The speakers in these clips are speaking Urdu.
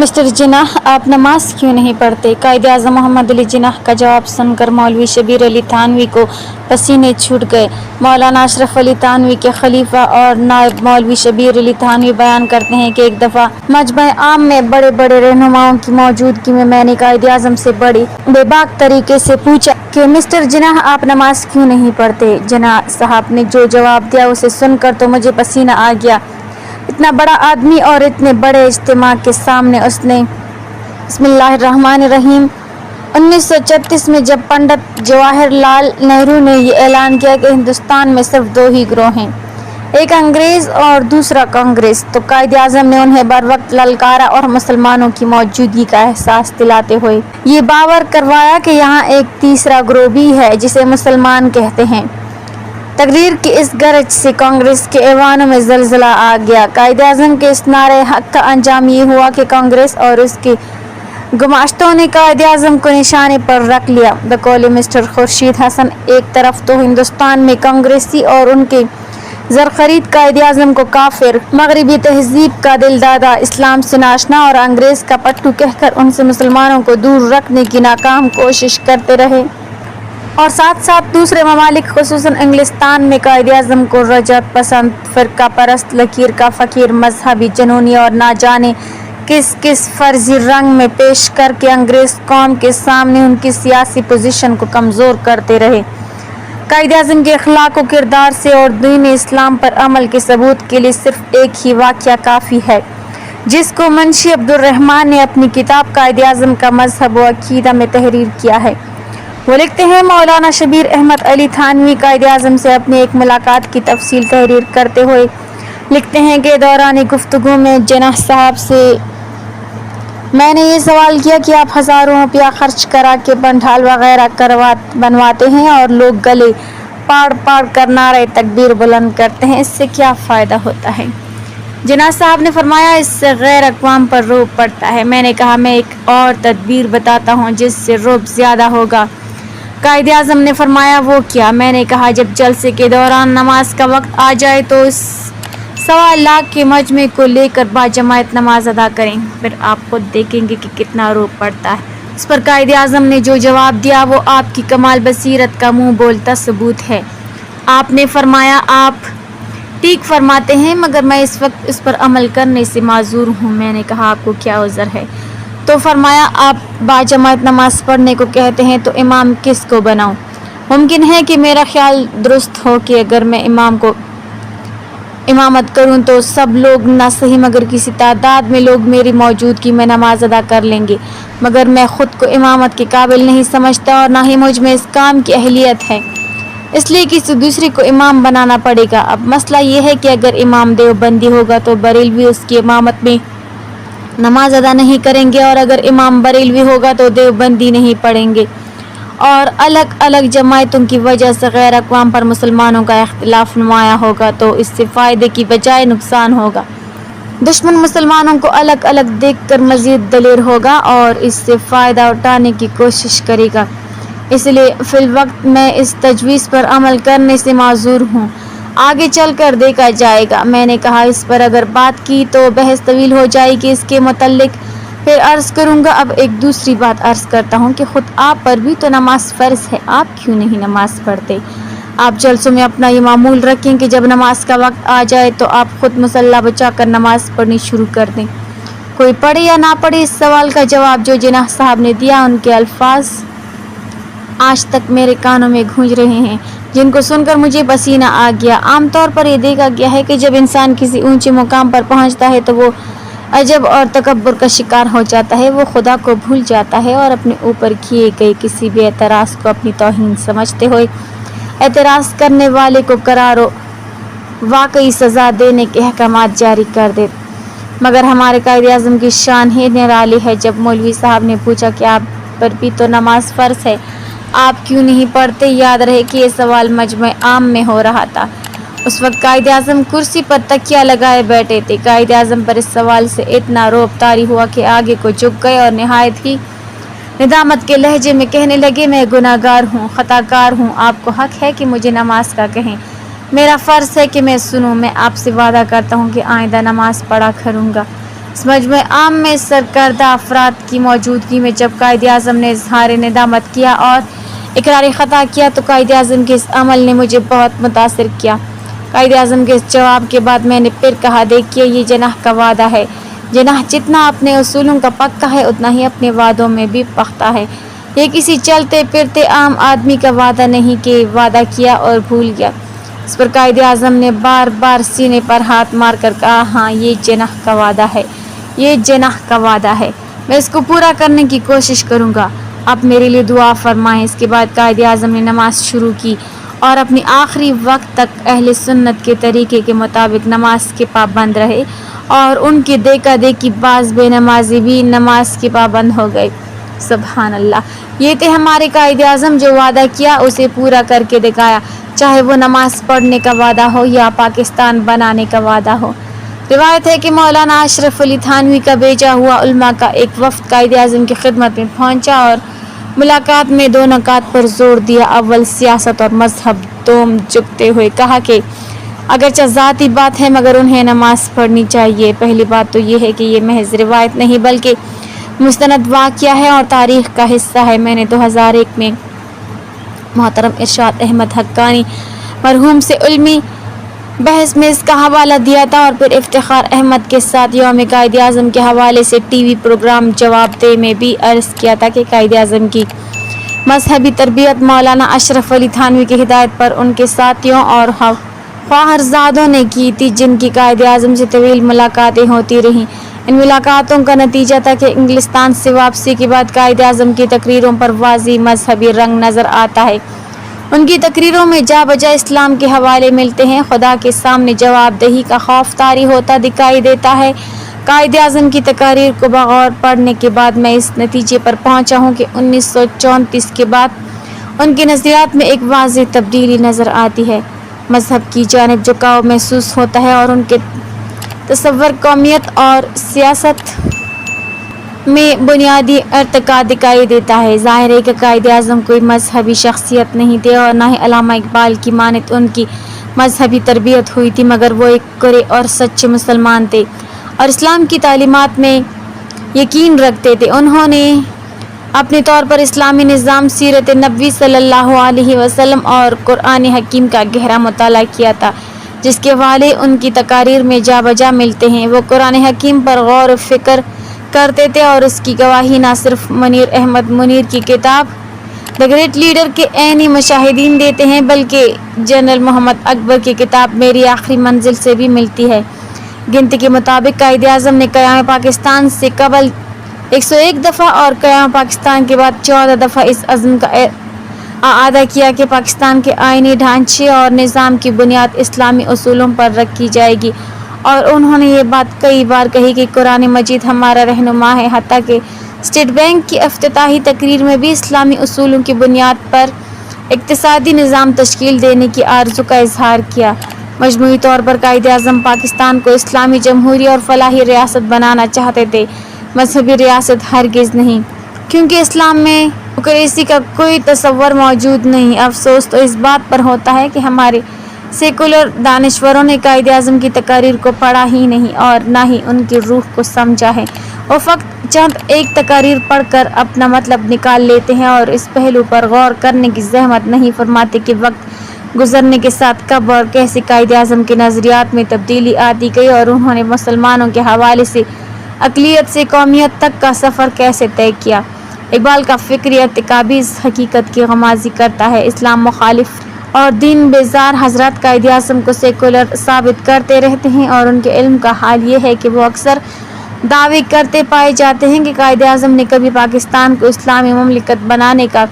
مسٹر جناح آپ نماز کیوں نہیں پڑھتے؟ قائد اعظم محمد علی جناح کا جواب سن کر مولوی شبیر علی تھانوی کو پسینے چھوٹ گئے۔ مولانا اشرف علی تھانوی کے خلیفہ اور نائب مولوی شبیر علی تھانوی بیان کرتے ہیں کہ ایک دفعہ مجمع عام میں بڑے بڑے رہنماؤں کی موجودگی میں نے قائد اعظم سے بڑی بے باک طریقے سے پوچھا کہ مسٹر جناح آپ نماز کیوں نہیں پڑھتے؟ جناح صاحب نے جو جواب دیا اسے سن کر تو مجھے پسینہ آ گیا۔ اتنا بڑا آدمی اور اتنے بڑے اجتماع کے سامنے اس نے بسم اللہ الرحمن الرحیم 1936 میں جب پنڈت جواہر لال نہرو نے یہ اعلان کیا کہ ہندوستان میں صرف دو ہی گروہ ہیں، ایک انگریز اور دوسرا کانگریس، تو قائد اعظم نے انہیں بر وقت للکارا اور مسلمانوں کی موجودگی کا احساس دلاتے ہوئے یہ باور کروایا کہ یہاں ایک تیسرا گروہ بھی ہے جسے مسلمان کہتے ہیں۔ تقریر کی اس گرج سے کانگریس کے ایوانوں میں زلزلہ آ گیا۔ قائد اعظم کے اس نعرہ حق کا انجام یہ ہوا کہ کانگریس اور اس کے گماشتوں نے قائد اعظم کو نشانے پر رکھ لیا۔ بقول مسٹر خورشید حسن، ایک طرف تو ہندوستان میں کانگریسی اور ان کے زرخرید قائد اعظم کو کافر، مغربی تہذیب کا دل دادا، اسلام سے ناشنا اور انگریز کا پٹھو کہہ کر ان سے مسلمانوں کو دور رکھنے کی ناکام کوشش کرتے رہے، اور ساتھ ساتھ دوسرے ممالک خصوصاً انگلستان میں قائد اعظم کو رجعت پسند، فرقہ پرست، لکیر کا فقیر، مذہبی، جنونی اور نہ جانے کس کس فرضی رنگ میں پیش کر کے انگریز قوم کے سامنے ان کی سیاسی پوزیشن کو کمزور کرتے رہے۔ قائد اعظم کے اخلاق و کردار سے اور دین اسلام پر عمل کے ثبوت کے لیے صرف ایک ہی واقعہ کافی ہے، جس کو منشی عبدالرحمن نے اپنی کتاب قائد اعظم کا مذہب و عقیدہ میں تحریر کیا ہے۔ وہ لکھتے ہیں، مولانا شبیر احمد علی تھانوی قائد اعظم سے اپنی ایک ملاقات کی تفصیل تحریر کرتے ہوئے لکھتے ہیں کہ دوران گفتگو میں جناح صاحب سے میں نے یہ سوال کیا کہ آپ ہزاروں روپیہ خرچ کرا کے پنڈال وغیرہ بنواتے ہیں اور لوگ گلے پاڑ پاڑ کر نعرہ تکبیر بلند کرتے ہیں، اس سے کیا فائدہ ہوتا ہے؟ جناح صاحب نے فرمایا، اس سے غیر اقوام پر رعب پڑتا ہے۔ میں نے کہا، میں ایک اور تدبیر بتاتا ہوں جس سے رعب زیادہ ہوگا۔ قائد اعظم نے فرمایا، وہ کیا؟ میں نے کہا، جب جلسے کے دوران نماز کا وقت آ جائے تو اس 1.25 لاکھ کے مجمع کو لے کر باجماعت نماز ادا کریں، پھر آپ خود دیکھیں گے کہ کتنا رعب پڑتا ہے۔ اس پر قائد اعظم نے جو جواب دیا وہ آپ کی کمال بصیرت کا منہ بولتا ثبوت ہے۔ آپ نے فرمایا، آپ ٹھیک فرماتے ہیں، مگر میں اس وقت اس پر عمل کرنے سے معذور ہوں۔ میں نے کہا، آپ کو کیا عذر ہے؟ تو فرمایا، آپ باجماعت نماز پڑھنے کو کہتے ہیں تو امام کس کو بناؤں؟ ممکن ہے کہ میرا خیال درست ہو کہ اگر میں امام کو امامت کروں تو سب لوگ نہ صحیح مگر کسی تعداد میں لوگ میری موجودگی میں نماز ادا کر لیں گے، مگر میں خود کو امامت کے قابل نہیں سمجھتا اور نہ ہی مجھ میں اس کام کی اہلیت ہے، اس لیے کسی دوسرے کو امام بنانا پڑے گا۔ اب مسئلہ یہ ہے کہ اگر امام دیوبندی ہوگا تو بریلوی اس کی امامت میں نماز ادا نہیں کریں گے، اور اگر امام بریلوی ہوگا تو دیوبندی نہیں پڑھیں گے، اور الگ الگ جماعتوں کی وجہ سے غیر اقوام پر مسلمانوں کا اختلاف نمایاں ہوگا تو اس سے فائدے کی بجائے نقصان ہوگا۔ دشمن مسلمانوں کو الگ الگ دیکھ کر مزید دلیر ہوگا اور اس سے فائدہ اٹھانے کی کوشش کرے گا، اس لیے فی الوقت میں اس تجویز پر عمل کرنے سے معذور ہوں، آگے چل کر دیکھا جائے گا۔ میں نے کہا، اس پر اگر بات کی تو بحث طویل ہو جائے گی، اس کے متعلق پھر عرض کروں گا۔ اب ایک دوسری بات عرض کرتا ہوں کہ خود آپ پر بھی تو نماز فرض ہے، آپ کیوں نہیں نماز پڑھتے؟ آپ جلسوں میں اپنا یہ معمول رکھیں کہ جب نماز کا وقت آ جائے تو آپ خود مصلی بچا کر نماز پڑھنی شروع کر دیں، کوئی پڑھے یا نہ پڑھے۔ اس سوال کا جواب جو جناح صاحب نے دیا، ان کے الفاظ آج تک میرے کانوں میں گونج رہے ہیں، جن کو سن کر مجھے پسینہ آ گیا۔ عام طور پر یہ دیکھا گیا ہے کہ جب انسان کسی اونچے مقام پر پہنچتا ہے تو وہ عجب اور تکبر کا شکار ہو جاتا ہے، وہ خدا کو بھول جاتا ہے اور اپنے اوپر کیے گئے کسی بھی اعتراض کو اپنی توہین سمجھتے ہوئے اعتراض کرنے والے کو قرار و واقعی سزا دینے کے احکامات جاری کر دے۔ مگر ہمارے قائد اعظم کی شان ہی نرالی ہے۔ جب مولوی صاحب نے پوچھا کہ آپ پر بھی تو نماز فرض ہے، آپ کیوں نہیں پڑھتے؟ یاد رہے کہ یہ سوال مجمع عام میں ہو رہا تھا، اس وقت قائد اعظم کرسی پر تکیہ لگائے بیٹھے تھے۔ قائد اعظم پر اس سوال سے اتنا رعب طاری ہوا کہ آگے کو جھک گئے اور نہایت ہی ندامت کے لہجے میں کہنے لگے، میں گناہ گار ہوں، خطا کار ہوں، آپ کو حق ہے کہ مجھے نماز کا کہیں، میرا فرض ہے کہ میں سنوں، میں آپ سے وعدہ کرتا ہوں کہ آئندہ نماز پڑھا کروں گا۔ اس مجمع عام میں سرکردہ افراد کی موجودگی میں جب قائد اعظم نے اظہار ندامت کیا اور اقرار خطا کیا تو قائد اعظم کے اس عمل نے مجھے بہت متاثر کیا۔ قائد اعظم کے اس جواب کے بعد میں نے پھر کہا، دیکھیے یہ جناح کا وعدہ ہے۔ جناح جتنا اپنے اصولوں کا پکا ہے اتنا ہی اپنے وعدوں میں بھی پختہ ہے۔ یہ کسی چلتے پھرتے عام آدمی کا وعدہ نہیں کہ وعدہ کیا اور بھول گیا۔ اس پر قائد اعظم نے بار بار سینے پر ہاتھ مار کر کہا، ہاں یہ جناح کا وعدہ ہے، یہ جناح کا وعدہ ہے، میں اس کو پورا کرنے کی کوشش کروں گا، آپ میرے لیے دعا فرمائیں۔ اس کے بعد قائد اعظم نے نماز شروع کی اور اپنی آخری وقت تک اہل سنت کے طریقے کے مطابق نماز کے پابند رہے اور ان کی دیکھا دیکھی بعض بے نمازی بھی نماز کے پابند ہو گئے۔ سبحان اللہ، یہ تھے ہمارے قائد اعظم، جو وعدہ کیا اسے پورا کر کے دکھایا، چاہے وہ نماز پڑھنے کا وعدہ ہو یا پاکستان بنانے کا وعدہ ہو۔ روایت ہے کہ مولانا اشرف علی تھانوی کا بھیجا ہوا علماء کا ایک وفد قائد اعظم کی خدمت میں پہنچا اور ملاقات میں دو نکات پر زور دیا۔ اول، سیاست اور مذہب۔ دوم، جھکتے ہوئے کہا کہ اگرچہ ذاتی بات ہے مگر انہیں نماز پڑھنی چاہیے۔ پہلی بات تو یہ ہے کہ یہ محض روایت نہیں بلکہ مستند واقعہ ہے اور تاریخ کا حصہ ہے۔ میں نے 2001 میں محترم ارشاد احمد حقانی مرحوم سے علمی بحث میں اس کا حوالہ دیا تھا اور پھر افتخار احمد کے ساتھ یوم قائد اعظم کے حوالے سے ٹی وی پروگرام جواب دہ میں بھی عرض کیا تھا کہ قائد اعظم کی مذہبی تربیت مولانا اشرف علی تھانوی کی ہدایت پر ان کے ساتھیوں اور خواہرزادوں نے کی تھی، جن کی قائد اعظم سے طویل ملاقاتیں ہوتی رہیں۔ ان ملاقاتوں کا نتیجہ تھا کہ انگلستان سے واپسی کے بعد قائد اعظم کی تقریروں پر واضح مذہبی رنگ نظر آتا ہے۔ ان کی تقریروں میں جا بجا اسلام کے حوالے ملتے ہیں، خدا کے سامنے جواب دہی کا خوف طاری ہوتا دکھائی دیتا ہے۔ قائد اعظم کی تقاریر کو بغور پڑھنے کے بعد میں اس نتیجے پر پہنچا ہوں کہ 1934 کے بعد ان کی نظریات میں ایک واضح تبدیلی نظر آتی ہے۔ مذہب کی جانب جھکاؤ محسوس ہوتا ہے اور ان کے تصور قومیت اور سیاست میں بنیادی ارتقا دکھائی دیتا ہے۔ ظاہر ہے کہ قائد اعظم کوئی مذہبی شخصیت نہیں تھے اور نہ ہی علامہ اقبال کی مانند ان کی مذہبی تربیت ہوئی تھی، مگر وہ ایک کڑے اور سچے مسلمان تھے اور اسلام کی تعلیمات میں یقین رکھتے تھے۔ انہوں نے اپنے طور پر اسلامی نظام، سیرت نبوی صلی اللہ علیہ وسلم اور قرآن حکیم کا گہرا مطالعہ کیا تھا، جس کے حوالے ان کی تقاریر میں جا بجا ملتے ہیں۔ وہ قرآن حکیم پر غور و فکر کرتے تھے اور اس کی گواہی نہ صرف منیر احمد منیر کی کتاب دی گریٹ لیڈر کے عینی مشاہدین دیتے ہیں بلکہ جنرل محمد اکبر کی کتاب میری آخری منزل سے بھی ملتی ہے۔ گنتی کے مطابق قائد اعظم نے قیام پاکستان سے قبل 101 دفعہ اور قیام پاکستان کے بعد 14 دفعہ اس عزم کا اعادہ کیا کہ پاکستان کے آئینی ڈھانچے اور نظام کی بنیاد اسلامی اصولوں پر رکھی جائے گی، اور انہوں نے یہ بات کئی بار کہی کہ قرآن مجید ہمارا رہنما ہے۔ حتیٰ کہ اسٹیٹ بینک کی افتتاحی تقریر میں بھی اسلامی اصولوں کی بنیاد پر اقتصادی نظام تشکیل دینے کی آرزو کا اظہار کیا۔ مجموعی طور پر قائد اعظم پاکستان کو اسلامی جمہوری اور فلاحی ریاست بنانا چاہتے تھے، مذہبی ریاست ہرگز نہیں، کیونکہ اسلام میں ڈیموکریسی کا کوئی تصور موجود نہیں۔ افسوس تو اس بات پر ہوتا ہے کہ ہمارے سیکولر دانشوروں نے قائد اعظم کی تقاریر کو پڑھا ہی نہیں اور نہ ہی ان کی روح کو سمجھا ہے۔ وہ فقط چند ایک تقاریر پڑھ کر اپنا مطلب نکال لیتے ہیں اور اس پہلو پر غور کرنے کی زحمت نہیں فرماتے کہ وقت گزرنے کے ساتھ کب اور کیسے قائد اعظم کے نظریات میں تبدیلی آتی گئی اور انہوں نے مسلمانوں کے حوالے سے اقلیت سے قومیت تک کا سفر کیسے طے کیا۔ اقبال کا فکری ارتقا بھی اس حقیقت کی غمازی کرتا ہے۔ اسلام مخالف اور دین بیزار حضرات قائد اعظم کو سیکولر ثابت کرتے رہتے ہیں اور ان کے علم کا حال یہ ہے کہ وہ اکثر دعوے کرتے پائے جاتے ہیں کہ قائد اعظم نے کبھی پاکستان کو اسلامی مملکت بنانے کا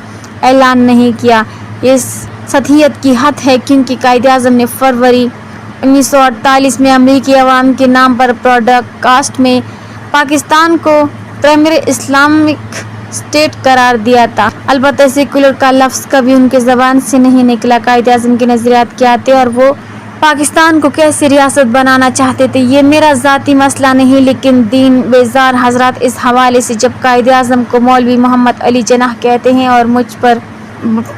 اعلان نہیں کیا۔ یہ سطحیت کی حد ہے، کیونکہ قائد اعظم نے فروری 1948 میں امریکی عوام کے نام پر براڈ کاسٹ میں پاکستان کو پرائمری اسلامک اسٹیٹ قرار دیا تھا۔ البتہ سیکولر کا لفظ کبھی ان کے زبان سے نہیں نکلا۔ قائد اعظم کے نظریات کیا تھے اور وہ پاکستان کو کیسے ریاست بنانا چاہتے تھے، یہ میرا ذاتی مسئلہ نہیں، لیکن دین بیزار حضرات اس حوالے سے جب قائد اعظم کو مولوی محمد علی جناح کہتے ہیں اور مجھ پر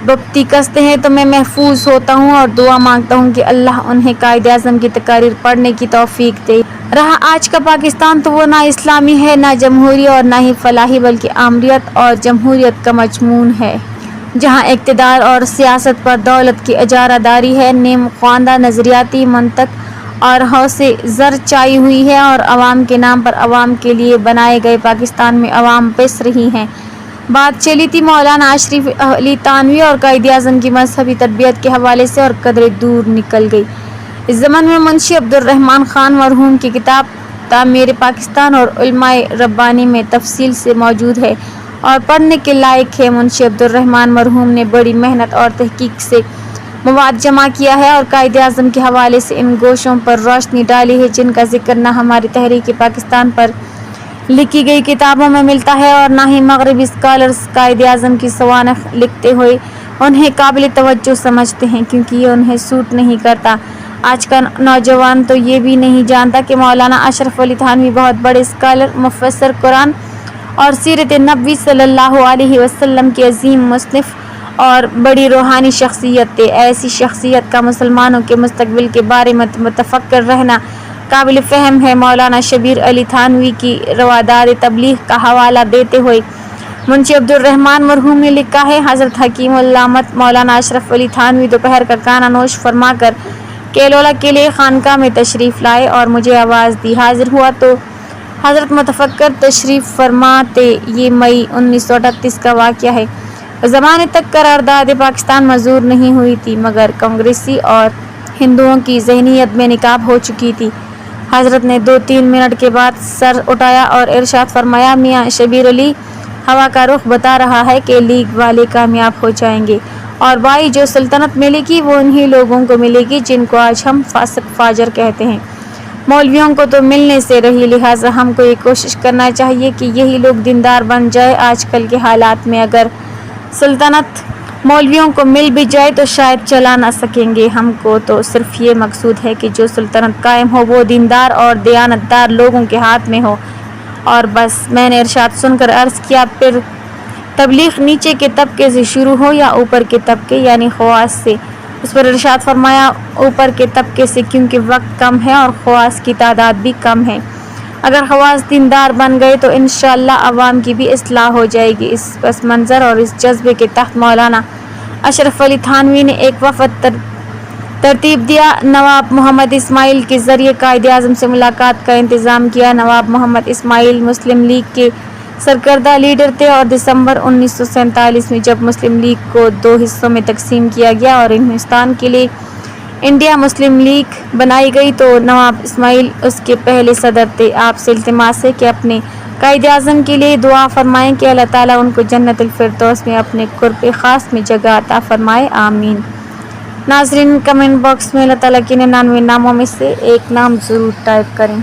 بپتی کستے ہیں تو میں محفوظ ہوتا ہوں اور دعا مانگتا ہوں کہ اللہ انہیں قائد اعظم کی تقاریر پڑھنے کی توفیق دے۔ رہا آج کا پاکستان تو وہ نہ اسلامی ہے، نہ جمہوری اور نہ ہی فلاحی، بلکہ آمریت اور جمہوریت کا مجموعہ ہے، جہاں اقتدار اور سیاست پر دولت کی اجارہ داری ہے، نیم خواندہ نظریاتی منطق اور ہوسے زر چائی ہوئی ہے، اور عوام کے نام پر عوام کے لیے بنائے گئے پاکستان میں عوام پس رہی ہیں۔ بات چلی تھی مولانا اشرف علی تھانوی اور قائد اعظم کی مذہبی تربیت کے حوالے سے، اور قدرے دور نکل گئی۔ اس زمن میں منشی عبدالرحمن خان مرحوم کی کتاب تعمیر پاکستان اور علماء ربانی میں تفصیل سے موجود ہے اور پڑھنے کے لائق ہے۔ منشی عبدالرحمن مرحوم نے بڑی محنت اور تحقیق سے مواد جمع کیا ہے اور قائد اعظم کے حوالے سے ان گوشوں پر روشنی ڈالی ہے جن کا ذکر نہ ہماری تحریک پاکستان پر لکھی گئی کتابوں میں ملتا ہے اور نہ ہی مغربی اسکالرز قائد اعظم کی سوانح لکھتے ہوئے انہیں قابل توجہ سمجھتے ہیں، کیونکہ یہ انہیں سوٹ نہیں کرتا۔ آج کا نوجوان تو یہ بھی نہیں جانتا کہ مولانا اشرف علی تھانوی بہت بڑے اسکالر، مفسر قرآن اور سیرت نبوی صلی اللہ علیہ وسلم کے عظیم مصنف اور بڑی روحانی شخصیت تھے۔ ایسی شخصیت کا مسلمانوں کے مستقبل کے بارے میں متفکر رہنا قابل فہم ہے۔ مولانا شبیر علی تھانوی کی روادار تبلیغ کا حوالہ دیتے ہوئے منشی عبدالرحمن مرحوم نے لکھا ہے، حضرت حکیم علامت مولانا اشرف علی تھانوی دوپہر کا کھانا نوش فرما کر کیلولا کے لیے خانقاہ میں تشریف لائے اور مجھے آواز دی۔ حاضر ہوا تو حضرت متفکر تشریف فرما تھے۔ یہ مئی 1938 کا واقعہ ہے۔ زمانے تک قرارداد پاکستان منظور نہیں ہوئی تھی، مگر کانگریسی اور ہندوؤں کی ذہنیت بے نقاب ہو چکی تھی۔ حضرت نے 2-3 منٹ کے بعد سر اٹھایا اور ارشاد فرمایا، میاں شبیر علی، ہوا کا رخ بتا رہا ہے کہ لیگ والے کامیاب ہو جائیں گے، اور بھائی جو سلطنت ملے گی وہ انہی لوگوں کو ملے گی جن کو آج ہم فاسق فاجر کہتے ہیں۔ مولویوں کو تو ملنے سے رہی، لہٰذا ہم کو یہ کوشش کرنا چاہیے کہ یہی لوگ دیندار بن جائے۔ آج کل کے حالات میں اگر سلطنت مولویوں کو مل بھی جائے تو شاید چلا نہ سکیں گے۔ ہم کو تو صرف یہ مقصود ہے کہ جو سلطنت قائم ہو وہ دیندار اور دیانتدار لوگوں کے ہاتھ میں ہو، اور بس۔ میں نے ارشاد سن کر عرض کیا، پھر تبلیغ نیچے کے طبقے سے شروع ہو یا اوپر کے طبقے یعنی خواص سے؟ اس پر ارشاد فرمایا، اوپر کے طبقے سے، کیونکہ وقت کم ہے اور خواص کی تعداد بھی کم ہے۔ اگر خواص دیندار بن گئے تو انشاءاللہ عوام کی بھی اصلاح ہو جائے گی۔ اس پس منظر اور اس جذبے کے تحت مولانا اشرف علی تھانوی نے ایک وفد ترتیب دیا، نواب محمد اسماعیل کے ذریعے قائد اعظم سے ملاقات کا انتظام کیا۔ نواب محمد اسماعیل مسلم لیگ کے سرکردہ لیڈر تھے، اور دسمبر 1947 میں جب مسلم لیگ کو 2 حصوں میں تقسیم کیا گیا اور ہندوستان کے لیے انڈیا مسلم لیگ بنائی گئی تو نواب اسماعیل اس کے پہلے صدر تھے۔ آپ سے التماس ہے کہ اپنے قائد اعظم کے لیے دعا فرمائیں کہ اللہ تعالیٰ ان کو جنت الفردوس میں اپنے قرب خاص میں جگہ عطا فرمائے، آمین۔ ناظرین، کمنٹ باکس میں اللہ تعالیٰ کے 99 ناموں میں سے ایک نام ضرور ٹائپ کریں۔